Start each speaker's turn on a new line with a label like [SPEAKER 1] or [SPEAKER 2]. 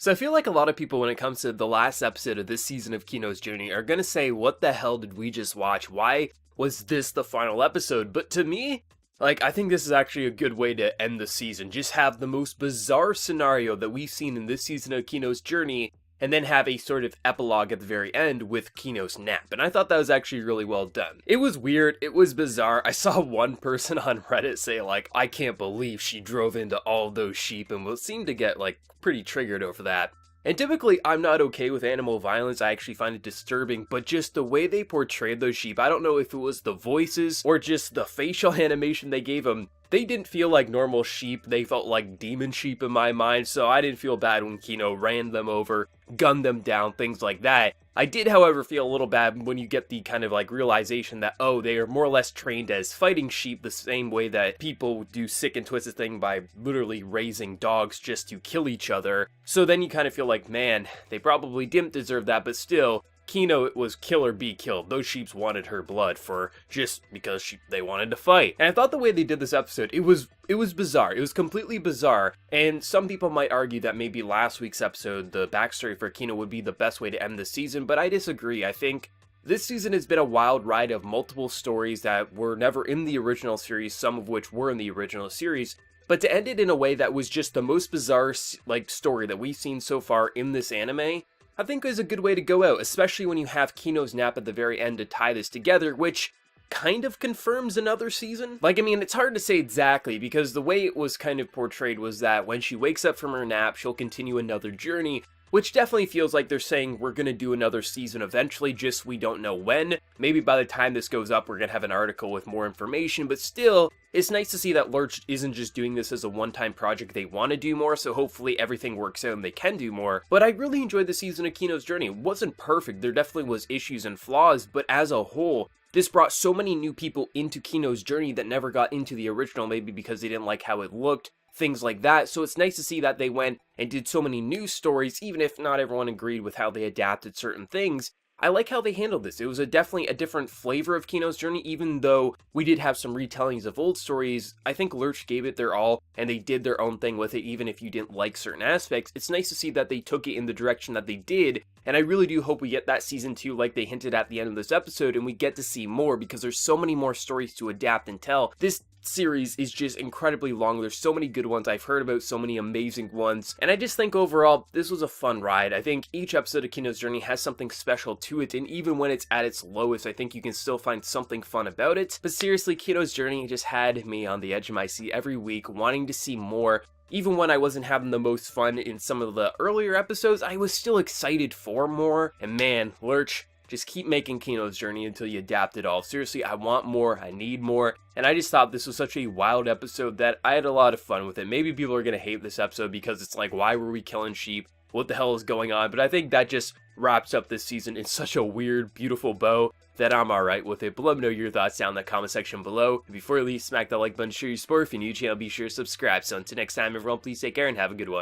[SPEAKER 1] So I feel like a lot of people when it comes to the last episode of this season of Kino's Journey are gonna say, what the hell did we just watch? Why was this the final episode? But to me, I think this is actually a good way to end the season. Just have the most bizarre scenario that we've seen in this season of Kino's Journey, and then have a sort of epilogue at the very end with Kino's nap. And I thought that was actually really well done. It was weird, it was bizarre. I saw one person on Reddit say, I can't believe she drove into all those sheep, and seemed to get, pretty triggered over that. And typically, I'm not okay with animal violence, I actually find it disturbing, but just the way they portrayed those sheep, I don't know if it was the voices or just the facial animation they gave them, they didn't feel like normal sheep, they felt like demon sheep in my mind, so I didn't feel bad when Kino ran them over, gunned them down, things like that. I did, however, feel a little bad when you get the kind of realization that, oh, they are more or less trained as fighting sheep the same way that people do sick and twisted thing by literally raising dogs just to kill each other. So then you kind of feel like, man, they probably didn't deserve that, but still, Kino, it was kill or be killed. Those sheeps wanted her blood just because they wanted to fight. And I thought the way they did this episode, it was bizarre. It was completely bizarre. And some people might argue that maybe last week's episode, the backstory for Kino, would be the best way to end the season, but I disagree. I think this season has been a wild ride of multiple stories that were never in the original series, some of which were in the original series. But to end it in a way that was just the most bizarre story that we've seen so far in this anime, I think is a good way to go out, especially when you have Kino's nap at the very end to tie this together, which kind of confirms another season. It's hard to say exactly, because the way it was kind of portrayed was that when she wakes up from her nap, she'll continue another journey, which definitely feels like they're saying we're gonna do another season eventually, just we don't know when. Maybe by the time this goes up, we're gonna have an article with more information, but still, it's nice to see that Lurch isn't just doing this as a one-time project. They want to do more, so hopefully everything works out and they can do more. But I really enjoyed the season of Kino's Journey. It wasn't perfect, there definitely was issues and flaws, but as a whole, this brought so many new people into Kino's Journey that never got into the original, maybe because they didn't like how it looked, things like that. So it's nice to see that they went and did so many new stories, even if not everyone agreed with how they adapted certain things. I like how they handled this. It was definitely a different flavor of Kino's Journey, even though we did have some retellings of old stories. I think Lurch gave it their all, and they did their own thing with it, even if you didn't like certain aspects. It's nice to see that they took it in the direction that they did, and I really do hope we get that season 2 like they hinted at the end of this episode, and we get to see more, because there's so many more stories to adapt and tell. This series is just incredibly long. There's so many good ones I've heard about, so many amazing ones, and I just think overall this was a fun ride. I think each episode of Kino's Journey has something special to it, and even when it's at its lowest, I think you can still find something fun about it. But seriously, Kino's Journey just had me on the edge of my seat every week, wanting to see more. Even when I wasn't having the most fun in some of the earlier episodes, I was still excited for more. And man, Lurch, just keep making Kino's Journey until you adapt it all. Seriously, I want more, I need more, and I just thought this was such a wild episode that I had a lot of fun with it. Maybe people are going to hate this episode because it's why were we killing sheep? What the hell is going on? But I think that just wraps up this season in such a weird, beautiful bow that I'm alright with it. But let me know your thoughts down in the comment section below. And before you leave, smack that like button, share your support. If you're new to the channel, be sure to subscribe. So until next time, everyone, please take care and have a good one.